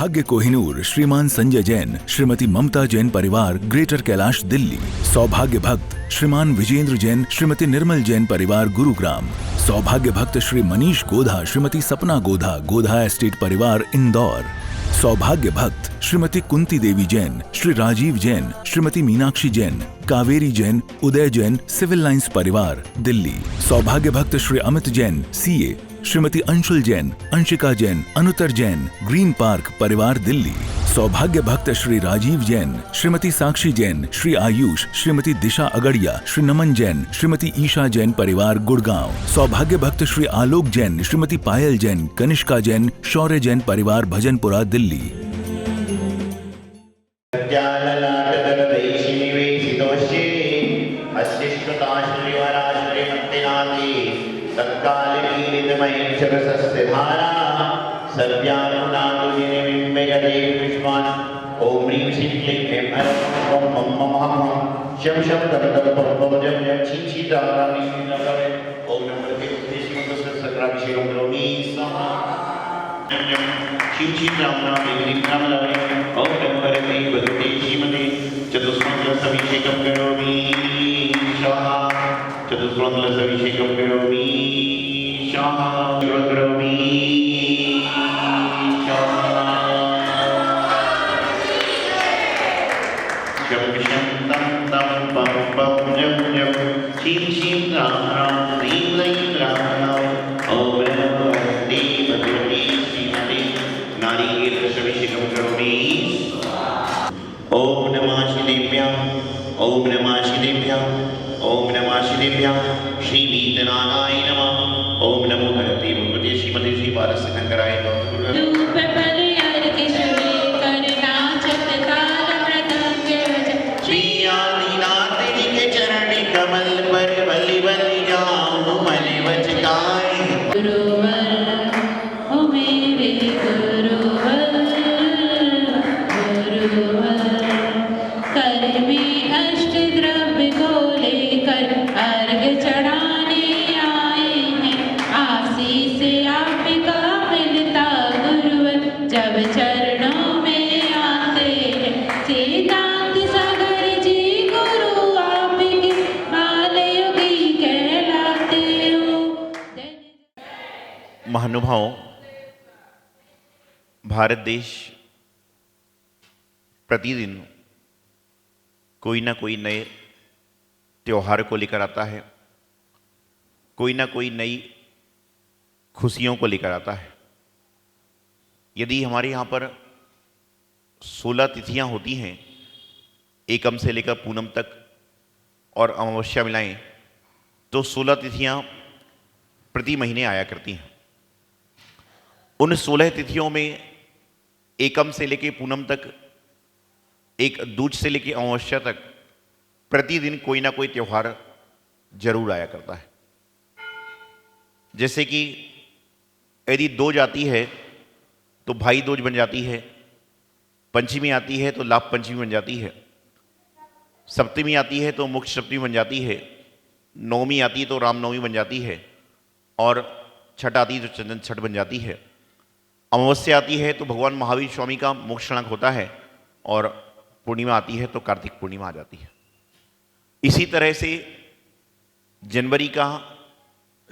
सौभाग्य कोहिनूर श्रीमान संजय जैन, श्रीमती ममता जैन परिवार, ग्रेटर कैलाश, दिल्ली। सौभाग्य भक्त श्रीमान विजेंद्र जैन, श्रीमती निर्मल जैन परिवार, गुरुग्राम। सौभाग्य भक्त श्री मनीष गोधा, श्रीमती सपना गोधा, गोधा एस्टेट परिवार, इंदौर। सौभाग्य भक्त श्रीमती कुंती देवी जैन, श्री राजीव जैन, श्रीमती मीनाक्षी जैन, कावेरी जैन, उदय जैन, सिविल लाइंस परिवार, दिल्ली। सौभाग्य भक्त Shri Amit Jain, CA, Shrimati Anshul Jain, Anshika Jain, Anuttar Jain, green park परिवार, दिल्ली। सौभाग्य भक्त श्री राजीव जैन, श्रीमती साक्षी जैन, श्री आयुष, श्रीमती दिशा अगड़िया, श्री नमन जैन, श्रीमती ईशा जैन परिवार, गुड़गांव। सौभाग्य भक्त श्री आलोक जैन, श्रीमती पायल जैन, कनिष्का जैन, शौर्य जैन परिवार, भजनपुरा, दिल्ली। ओम ह्रीं श्रीं क्लीं ऐं ऐं ओम मम मम हम शम शम दम दम पम पम जम जम छी छी राम राम नीं नीं राम ओम नमो भगवते श्रीमते सकराभिषेकं करोमि स्वाहा जम जम छी छी राम राम नीं राम राम ओम नमो भगवते श्रीमते चतुष्मंगलमभिषेकं करोमि स्वाहा चतुष्मंगलमभिषेकं करोमि स्वाहा करोमि ओम नमः शिवेभ्यः ओम नमः शिवेभ्यः ओम नमः शिवेभ्यः श्री वीतनाथाय नमः ओम नमो भगवते भगवते श्रीमते श्री बालशंकराय महानुभावों, भारत देश प्रतिदिन कोई ना कोई नए त्यौहार को लेकर आता है, कोई ना कोई नई खुशियों को लेकर आता है। यदि हमारे यहाँ पर 16 तिथियाँ होती हैं, एकम से लेकर पूनम तक और अमावस्या मिलाएं तो 16 तिथियाँ प्रति महीने आया करती हैं। उन 16 तिथियों में एकम से लेकर पूनम तक, एक दूज से लेकर अमावस्या तक प्रतिदिन कोई ना कोई त्यौहार जरूर आया करता है। जैसे कि यदि दोज आती है तो भाई दोज बन जाती है, पंचमी आती है तो लाभ पंचमी बन जाती है, सप्तमी आती है तो मोक्ष सप्तमी बन जाती है, नवमी आती है तो रामनवमी बन जाती है, और छठ आती है तो चंदन छठ बन जाती है। अमावस्या आती है तो भगवान महावीर स्वामी का मोक्ष क्षणक होता है, और पूर्णिमा आती है तो कार्तिक पूर्णिमा आ जाती है। इसी तरह से जनवरी का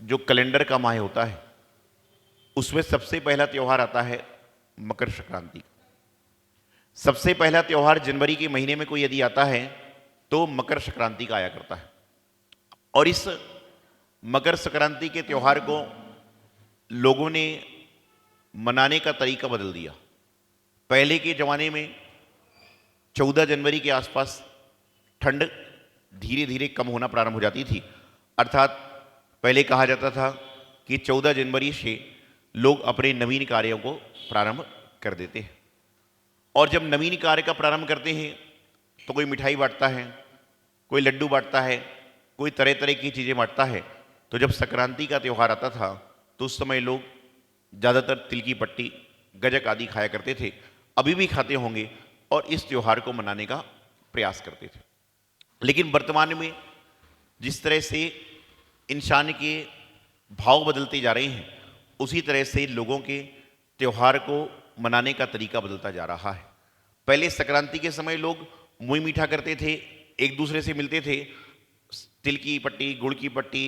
जो कैलेंडर का माह होता है उसमें सबसे पहला त्यौहार आता है मकर संक्रांति। सबसे पहला त्यौहार जनवरी के महीने में कोई यदि आता है तो मकर संक्रांति का आया करता है। और इस मकर संक्रांति के त्यौहार को लोगों ने मनाने का तरीका बदल दिया। पहले के ज़माने में 14 जनवरी के आसपास ठंड धीरे धीरे कम होना प्रारंभ हो जाती थी, अर्थात पहले कहा जाता था कि 14 जनवरी से लोग अपने नवीन कार्यों को प्रारंभ कर देते हैं। और जब नवीन कार्य का प्रारंभ करते हैं तो कोई मिठाई बांटता है, कोई लड्डू बांटता है, कोई तरह तरह की चीज़ें बांटता है। तो जब संक्रांति का त्यौहार आता था तो उस समय लोग ज़्यादातर तिल की पट्टी, गजक आदि खाया करते थे, अभी भी खाते होंगे, और इस त्यौहार को मनाने का प्रयास करते थे। लेकिन वर्तमान में जिस तरह से इंसान के भाव बदलते जा रहे हैं, उसी तरह से लोगों के त्यौहार को मनाने का तरीका बदलता जा रहा है। पहले संक्रांति के समय लोग मुंह मीठा करते थे, एक दूसरे से मिलते थे, तिल की पट्टी, गुड़ की पट्टी,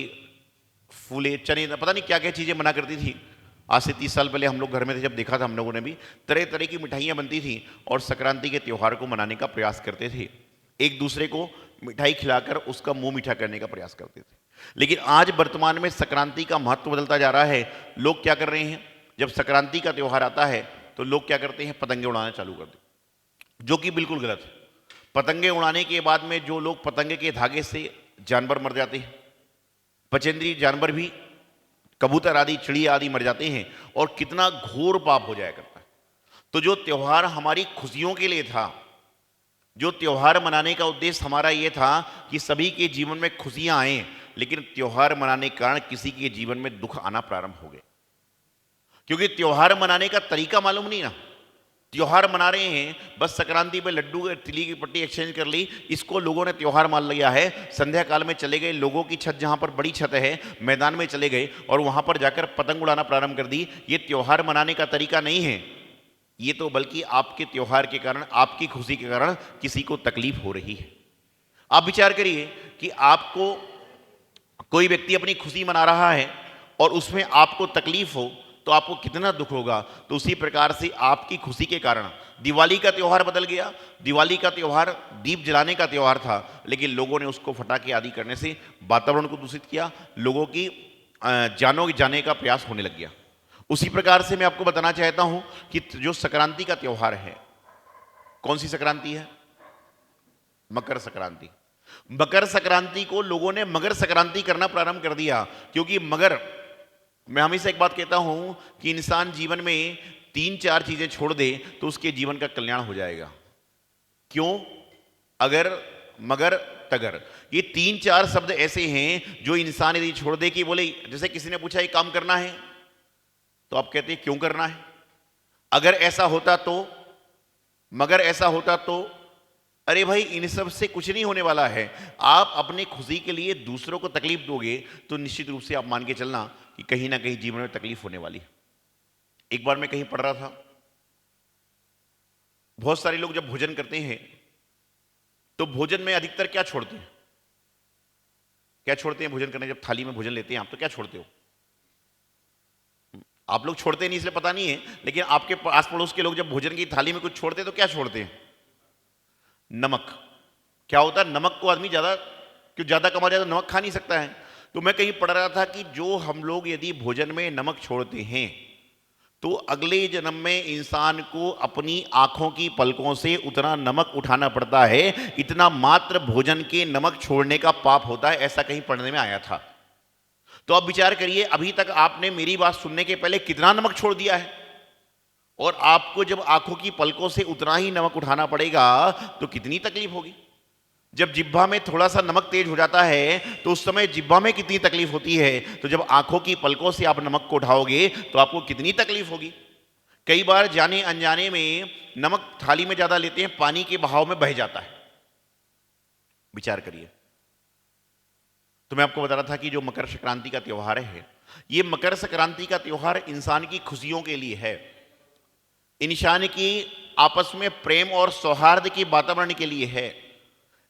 फूले, चने, पता नहीं क्या क्या चीज़ें बना करती थी। आज से 30 साल पहले हम लोग घर में थे, जब देखा था हम लोगों ने भी, तरह तरह की मिठाइयाँ बनती थी और संक्रांति के त्यौहार को मनाने का प्रयास करते थे। एक दूसरे को मिठाई खिलाकर उसका मुंह मीठा करने का प्रयास करते थे। लेकिन आज वर्तमान में संक्रांति का महत्व बदलता जा रहा है। लोग क्या कर रहे हैं, जब संक्रांति का त्यौहार आता है तो लोग क्या करते हैं, पतंगे उड़ाना चालू कर देते, जो कि बिल्कुल गलत है। पतंगे उड़ाने के बाद में जो लोग पतंगे के धागे से जानवर मर जाते हैं, पचेंद्रीय जानवर भी, कबूतर आदि, चिड़िया आदि मर जाते हैं और कितना घोर पाप हो जाया करता है। तो जो त्यौहार हमारी खुशियों के लिए था, जो त्यौहार मनाने का उद्देश्य हमारा ये था कि सभी के जीवन में खुशियां आए, लेकिन त्यौहार मनाने के कारण किसी के जीवन में दुख आना प्रारंभ हो गए, क्योंकि त्यौहार मनाने का तरीका मालूम नहीं ना। त्यौहार मना रहे हैं, बस संक्रांति पे लड्डू तिली की पट्टी एक्सचेंज कर ली, इसको लोगों ने त्यौहार मान लिया है। संध्या काल में चले गए, लोगों की छत जहां पर बड़ी छत है, मैदान में चले गए और वहां पर जाकर पतंग उड़ाना प्रारंभ कर दी। ये त्यौहार मनाने का तरीका नहीं है, ये तो बल्कि आपके त्यौहार के कारण, आपकी खुशी के कारण किसी को तकलीफ हो रही है। आप विचार करिए कि आपको कोई व्यक्ति अपनी खुशी मना रहा है और उसमें आपको तकलीफ हो तो आपको कितना दुख होगा। तो उसी प्रकार से आपकी खुशी के कारण दिवाली का त्यौहार बदल गया। दिवाली का त्यौहार दीप जलाने का त्यौहार था, लेकिन लोगों ने उसको फटाके आदि करने से वातावरण को दूषित किया, लोगों की जानों जाने का प्रयास होने लग गया। उसी प्रकार से मैं आपको बताना चाहता हूं कि जो संक्रांति का त्यौहार है, कौन सी संक्रांति है, मकर संक्रांति। मकर संक्रांति को लोगों ने मगर संक्रांति करना प्रारंभ कर दिया, क्योंकि मगर, मैं हमेशा एक बात कहता हूं कि इंसान जीवन में 3-4 चीजें छोड़ दे तो उसके जीवन का कल्याण हो जाएगा। क्यों? अगर, मगर, तगर, ये 3-4 शब्द ऐसे हैं जो इंसान यदि छोड़ दे, कि बोले, जैसे किसी ने पूछा ये काम करना है तो आप कहते हैं क्यों करना है, अगर ऐसा होता तो, मगर ऐसा होता तो, अरे भाई इन सब से कुछ नहीं होने वाला है। आप अपने खुशी के लिए दूसरों को तकलीफ दोगे तो निश्चित रूप से आप मान के चलना कि कहीं ना कहीं जीवन में तकलीफ होने वाली है। एक बार मैं कहीं पढ़ रहा था, बहुत सारे लोग जब भोजन करते हैं तो भोजन में अधिकतर क्या छोड़ते हैं, क्या छोड़ते हैं भोजन करने, जब थाली में भोजन लेते हैं आप तो क्या छोड़ते हो? आप लोग छोड़ते नहीं इसलिए पता नहीं है, लेकिन आपके आस पड़ोस के लोग जब भोजन की थाली में कुछ छोड़ते हैं तो क्या छोड़ते हैं? नमक। क्या होता है, नमक को आदमी ज्यादा कमा जाए तो नमक खा नहीं सकता है। तो मैं कहीं पढ़ रहा था कि जो हम लोग यदि भोजन में नमक छोड़ते हैं तो अगले जन्म में इंसान को अपनी आंखों की पलकों से उतना नमक उठाना पड़ता है, इतना मात्र भोजन के नमक छोड़ने का पाप होता है, ऐसा कहीं पढ़ने में आया था। तो अब विचार करिए, अभी तक आपने मेरी बात सुनने के पहले कितना नमक छोड़ दिया है, और आपको जब आंखों की पलकों से उतना ही नमक उठाना पड़ेगा तो कितनी तकलीफ होगी। जब जिह्वा में थोड़ा सा नमक तेज हो जाता है तो उस समय जिह्वा में कितनी तकलीफ होती है, तो जब आंखों की पलकों से आप नमक को उठाओगे तो आपको कितनी तकलीफ होगी। कई बार जाने अनजाने में नमक थाली में ज्यादा लेते हैं, पानी के बहाव में बह जाता है। विचार करिए। तो मैं आपको बता रहा था कि जो मकर संक्रांति का त्यौहार है, ये मकर संक्रांति का त्यौहार इंसान की खुशियों के लिए है, इंसान की आपस में प्रेम और सौहार्द के वातावरण के लिए है,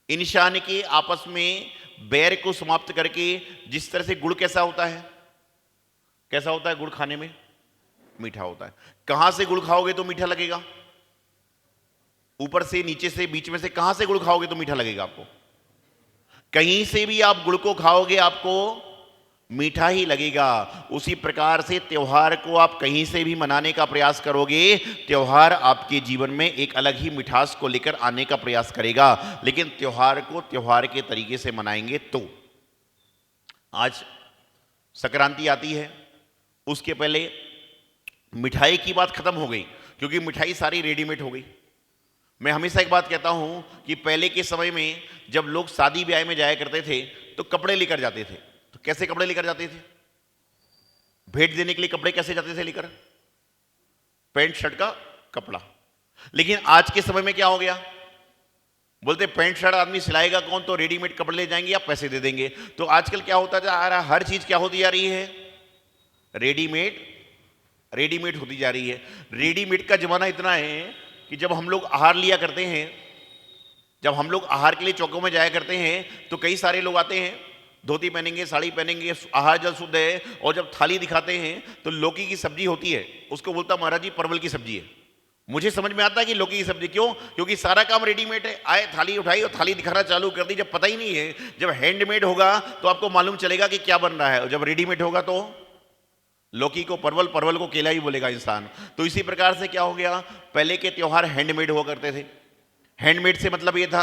इंसान के आपस में बैर को समाप्त करके, जिस तरह से गुड़ कैसा होता है, कैसा होता है गुड़ खाने में, मीठा होता है। कहां से गुड़ खाओगे तो मीठा लगेगा? ऊपर से, नीचे से, बीच में से, कहां से गुड़ खाओगे तो मीठा लगेगा आपको? कहीं से भी आप गुड़ को खाओगे आपको मीठा ही लगेगा। उसी प्रकार से त्योहार को आप कहीं से भी मनाने का प्रयास करोगे, त्योहार आपके जीवन में एक अलग ही मिठास को लेकर आने का प्रयास करेगा। लेकिन त्योहार को त्योहार के तरीके से मनाएंगे तो। आज संक्रांति आती है, उसके पहले मिठाई की बात खत्म हो गई, क्योंकि मिठाई सारी रेडीमेड हो गई। मैं हमेशा एक बात कहता हूं कि पहले के समय में जब लोग शादी ब्याह में जाया करते थे तो कपड़े लेकर जाते थे। तो कैसे कपड़े लेकर जाते थे? भेंट देने के लिए कपड़े कैसे जाते थे लेकर? पैंट शर्ट का कपड़ा। लेकिन आज के समय में क्या हो गया? बोलते पैंट शर्ट आदमी सिलाएगा कौन, तो रेडीमेड कपड़े ले जाएंगे या पैसे दे देंगे। तो आजकल क्या होता जा रहा है, हर चीज क्या होती जा रही है, रेडीमेड रेडीमेड होती जा रही है। रेडीमेड का जमाना इतना है कि जब हम लोग आहार लिया करते हैं, जब हम लोग आहार के लिए चौकों में जाया करते हैं, तो कई सारे लोग आते हैं, धोती पहनेंगे, साड़ी पहनेंगे, आहार जल शुद्ध है, और जब थाली दिखाते हैं तो लौकी की सब्जी होती है, उसको बोलता महाराज जी परवल की सब्जी है। मुझे समझ में आता है कि लौकी की सब्जी क्यों, क्योंकि सारा काम रेडीमेड है। आए थाली उठाई और थाली दिखाना चालू कर दी। जब पता ही नहीं है, जब हैंडमेड होगा तो आपको मालूम चलेगा कि क्या बन रहा है, और जब रेडीमेड होगा तो लौकी को परवल, परवल को केला ही बोलेगा इंसान। तो इसी प्रकार से क्या हो गया, पहले के त्योहार हैंडमेड हुआ करते थे। हैंडमेड से मतलब ये था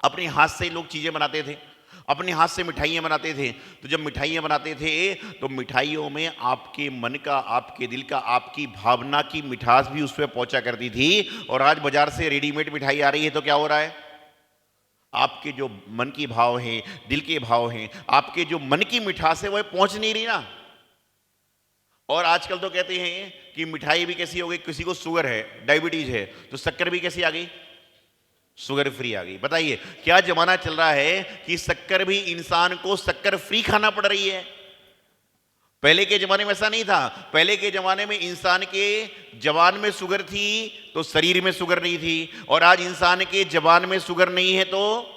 अपने हाथ से लोग चीजें बनाते थे, अपने हाथ से मिठाइयाँ बनाते थे। तो जब मिठाइयाँ बनाते थे तो मिठाइयों में आपके मन का, आपके दिल का, आपकी भावना की मिठास भी उसमें पहुंचा करती थी। और आज बाजार से रेडीमेड मिठाई आ रही है तो क्या हो रहा है, आपके जो मन की भाव हैं, दिल के भाव हैं, आपके जो मन की मिठास है वह पहुंच नहीं रही ना। और आजकल तो कहते हैं कि मिठाई भी कैसी हो गई, किसी को शुगर है, डायबिटीज है, तो शक्कर भी कैसी आ गई, शुगर फ्री आ गई। बताइए क्या जमाना चल रहा है कि शक्कर भी इंसान को शक्कर फ्री खाना पड़ रही है। पहले के जमाने में ऐसा नहीं था। पहले के जमाने में इंसान के जबान में शुगर थी तो शरीर में शुगर नहीं थी, और आज इंसान के जबान में शुगर नहीं है तो,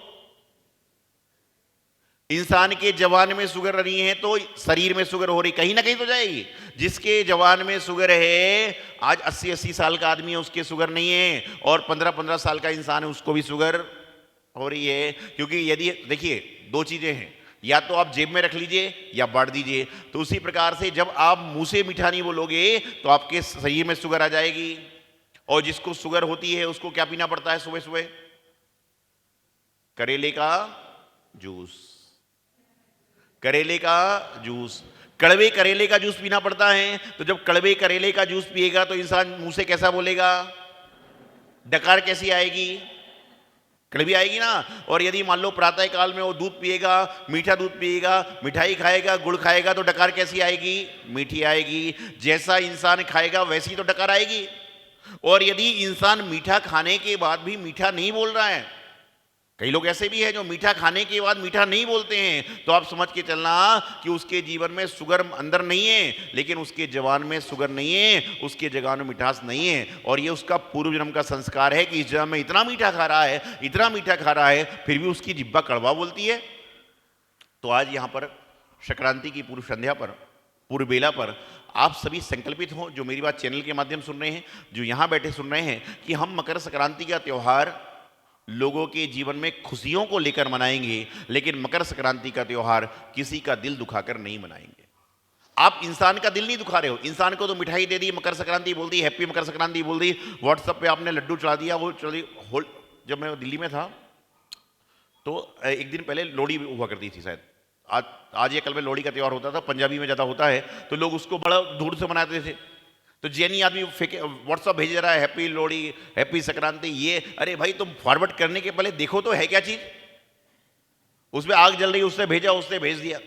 इंसान के जबान में शुगर नहीं है तो शरीर में शुगर हो रही, कहीं ना कहीं तो जाएगी। जिसके जबान में शुगर है, आज 80-80 साल का आदमी है, उसके शुगर नहीं है, और 15-15 साल का इंसान है, उसको भी शुगर हो रही है। क्योंकि यदि देखिए दो चीजें हैं, या तो आप जेब में रख लीजिए या बांट दीजिए। तो उसी प्रकार से जब आप मुंह से मीठा नहीं बोलोगे तो आपके शरीर में शुगर आ जाएगी। और जिसको शुगर होती है उसको क्या पीना पड़ता है सुबह सुबह, करेले का जूस, करेले का जूस, कड़वे करेले का जूस पीना पड़ता है। तो जब कड़वे करेले का जूस पिएगा तो इंसान मुंह से कैसा बोलेगा, डकार कैसी आएगी, कड़वी आएगी ना। और यदि मान लो प्रातः काल में वो दूध पिएगा, मीठा दूध पिएगा, मिठाई खाएगा, गुड़ खाएगा, तो डकार कैसी आएगी, मीठी आएगी। जैसा इंसान खाएगा वैसी तो डकार आएगी। और यदि इंसान मीठा खाने के बाद भी मीठा नहीं बोल रहा है, कई लोग ऐसे भी हैं जो मीठा खाने के बाद मीठा नहीं बोलते हैं, तो आप समझ के चलना कि उसके जीवन में शुगर अंदर नहीं है, लेकिन उसके जवान में शुगर नहीं है, उसके जवान में मिठास नहीं है। और ये उसका पूर्व जन्म का संस्कार है कि इस जन्म में इतना मीठा खा रहा है, इतना मीठा खा रहा है, फिर भी उसकी जिब्बा कड़वा बोलती है। तो आज यहाँ पर संक्रांति की पूर्व संध्या पर, पूर्व बेला पर आप सभी संकल्पित हो, जो मेरी बात चैनल के माध्यम सुन रहे हैं, जो यहाँ बैठे सुन रहे हैं, कि हम मकर संक्रांति का त्यौहार लोगों के जीवन में खुशियों को लेकर मनाएंगे, लेकिन मकर संक्रांति का त्यौहार किसी का दिल दुखाकर नहीं मनाएंगे। आप इंसान का दिल नहीं दुखा रहे हो। इंसान को तो मिठाई दे दी, मकर संक्रांति बोल दी, हैप्पी मकर संक्रांति बोल दी, व्हाट्सएप पे आपने लड्डू चढ़ा दिया, वो चली। जब मैं दिल्ली में था तो एक दिन पहले लोहड़ी हुआ करती थी, शायद आज या कल में लोहड़ी का त्यौहार होता था, पंजाबी में ज़्यादा होता है, तो लोग उसको बड़ा धूम से मनाते थे। तो जैनी आदमी व्हाट्सअप भेज रहा है हैप्पी लोहड़ी, हैप्पी संक्रांति, ये अरे भाई तुम फॉरवर्ड करने के पहले देखो तो है क्या चीज, उसमें आग जल रही, उसने भेजा, उसने भेज दिया।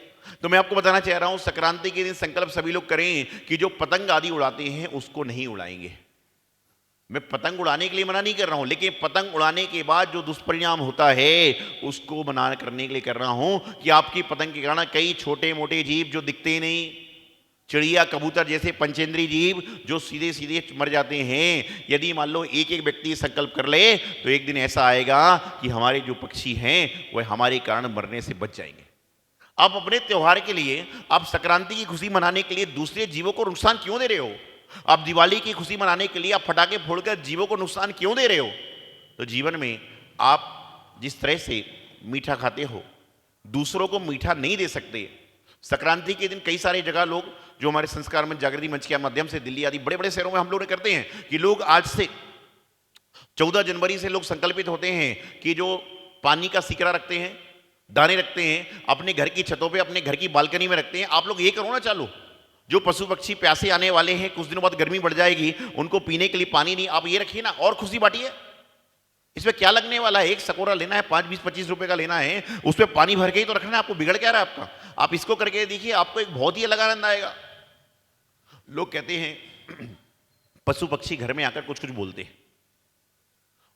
तो मैं आपको बताना चाह रहा हूं, संक्रांति के दिन संकल्प सभी लोग करें कि जो पतंग आदि उड़ाते हैं उसको नहीं उड़ाएंगे। मैं पतंग उड़ाने के लिए मना नहीं कर रहा हूं, लेकिन पतंग उड़ाने के बाद जो दुष्परिणाम होता है उसको मना करने के लिए कर रहा हूं कि आपकी पतंग के कारण कई छोटे मोटे जीव जो दिखते नहीं, चिड़िया, कबूतर जैसे पंचेंद्रीय जीव जो सीधे सीधे मर जाते हैं, यदि मान लो एक एक व्यक्ति संकल्प कर ले तो एक दिन ऐसा आएगा कि हमारे जो पक्षी हैं वह हमारे कारण मरने से बच जाएंगे। आप अपने त्यौहार के लिए, आप संक्रांति की खुशी मनाने के लिए दूसरे जीवों को नुकसान क्यों दे रहे हो? आप दिवाली की खुशी मनाने के लिए आप पटाखे फोड़कर जीवों को नुकसान क्यों दे रहे हो? तो जीवन में आप जिस तरह से मीठा खाते हो, दूसरों को मीठा नहीं दे सकते। संक्रांति के दिन कई सारे जगह लोग, जो हमारे संस्कार मंच, जागृति मंच के माध्यम से दिल्ली आदि बड़े बड़े शहरों में हम लोग करते हैं कि लोग आज से 14 जनवरी से लोग संकल्पित होते हैं कि जो पानी का सिकरा रखते हैं, दाने रखते हैं, अपने घर की छतों पे, अपने घर की बालकनी में रखते हैं। आप लोग ये करो ना चालू, जो पशु पक्षी प्यासे आने वाले हैं, कुछ दिनों बाद गर्मी बढ़ जाएगी, उनको पीने के लिए पानी नहीं, आप ये रखिए ना और खुशी बांटिए। इसमें क्या लगने वाला है? एक सकोरा लेना है, 5, 20, 25 रुपए का लेना है, उसमें पानी भर के ही तो रखना है, आपको बिगड़ क्या रहा है आपका? आप इसको करके देखिए, आपको एक बहुत ही अलग आनंद आएगा। लोग कहते हैं पशु पक्षी घर में आकर कुछ कुछ बोलते हैं,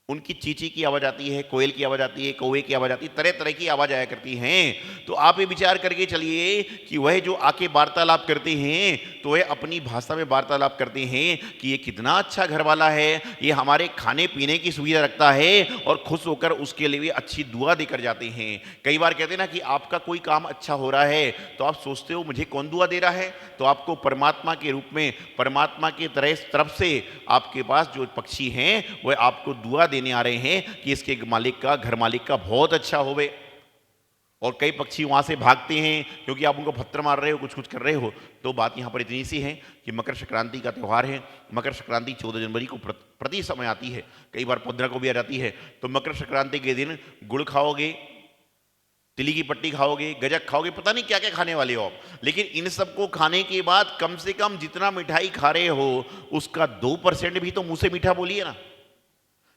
उनकी चींची की आवाज़ आती है, कोयल की आवाज़ आती है, कौवे की आवाज़ आती है, तरह तरह की आवाज़ आया करती हैं। तो आप ये विचार करके चलिए कि वह जो आके वार्तालाप करते हैं तो वह अपनी भाषा में वार्तालाप करते हैं कि ये कितना अच्छा घर वाला है, ये हमारे खाने पीने की सुविधा रखता है, और खुश होकर उसके लिए अच्छी दुआ देकर जाते हैं। कई बार कहते हैं ना कि आपका कोई काम अच्छा हो रहा है तो आप सोचते हो मुझे कौन दुआ दे रहा है, तो आपको परमात्मा के रूप में, परमात्मा की तरफ से आपके पास जो पक्षी हैं वह आपको दुआ देने आ रहे हैं कि इसके मालिक का, घर मालिक का बहुत अच्छा होवे। और कई पक्षी वहां से भागते हैं क्योंकि आप उनको पत्थर मार रहे हो, कुछ कुछ कर रहे हो। तो बात यहाँ पर इतनी सी है कि मकर संक्रांति का त्यौहार है। मकर संक्रांति 14 जनवरी को प्रति समय आती है, कई बार 15 को भी आ जाती है। तो मकर संक्रांति के दिन गुड़ खाओगे, तिली की पट्टी खाओगे, गजक खाओगे, पता नहीं क्या क्या खाने वाले हो आप। लेकिन इन सबको खाने के बाद कम से कम जितना मिठाई खा रहे हो उसका 2% भी तो मुंह से मीठा बोलिए ना।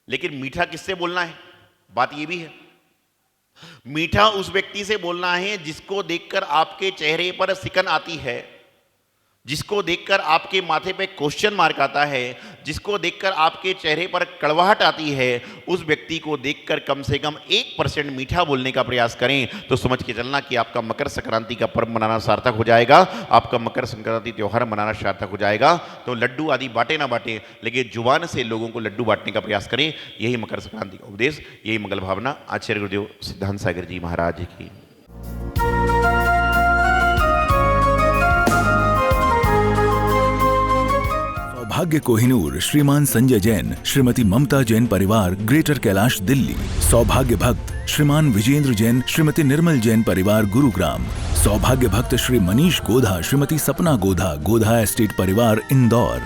लेकिन मीठा किससे बोलना है, बात ये भी है। मीठा उस व्यक्ति से बोलना है जिसको देखकर आपके चेहरे पर सिकन आती है, जिसको देखकर आपके माथे पे क्वेश्चन मार्क आता है, जिसको देखकर आपके चेहरे पर कड़वाहट आती है। उस व्यक्ति को देखकर कम से कम 1% मीठा बोलने का प्रयास करें तो समझ के चलना कि आपका मकर संक्रांति का पर्व मनाना सार्थक हो जाएगा, आपका मकर संक्रांति त्यौहार मनाना सार्थक हो जाएगा। तो लड्डू आदि बांटे ना बांटे, लेकिन जुबान से लोगों को लड्डू बांटने का प्रयास करें। यही मकर संक्रांति का उपदेश, यही मंगल भावना आचार्य गुरुदेव सिद्धांत सागर जी महाराज की। सौभाग्य कोहिनूर श्रीमान संजय जैन, श्रीमती ममता जैन परिवार, ग्रेटर कैलाश दिल्ली। सौभाग्य भक्त श्रीमान विजेंद्र जैन, श्रीमती निर्मल जैन परिवार, गुरुग्राम। सौभाग्य भक्त श्री मनीष गोधा, श्रीमती सपना गोधा, गोधा एस्टेट परिवार, इंदौर।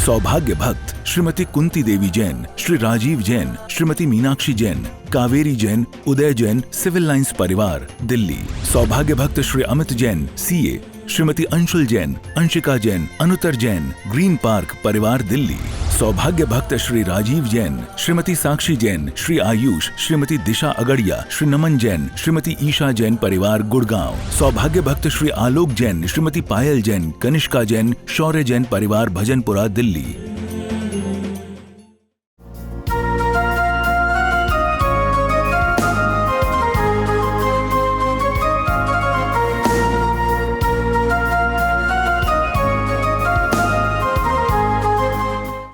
सौभाग्य भक्त श्रीमती कुंती देवी जैन, श्री राजीव जैन, श्रीमती मीनाक्षी जैन, कावेरी जैन, उदय जैन, सिविल लाइंस परिवार, दिल्ली। सौभाग्य भक्त Shri Amit Jain, CA, Shrimati Anshul Jain, Anshika Jain, Anuttar Jain, green park परिवार, दिल्ली। सौभाग्य भक्त श्री राजीव जैन, श्रीमती साक्षी जैन, श्री आयुष, श्रीमती दिशा अगड़िया, श्री नमन जैन, श्रीमती ईशा जैन परिवार, गुड़गांव। सौभाग्य भक्त श्री आलोक जैन, श्रीमती पायल जैन, कनिष्का जैन, शौर्य जैन परिवार, भजनपुरा, दिल्ली।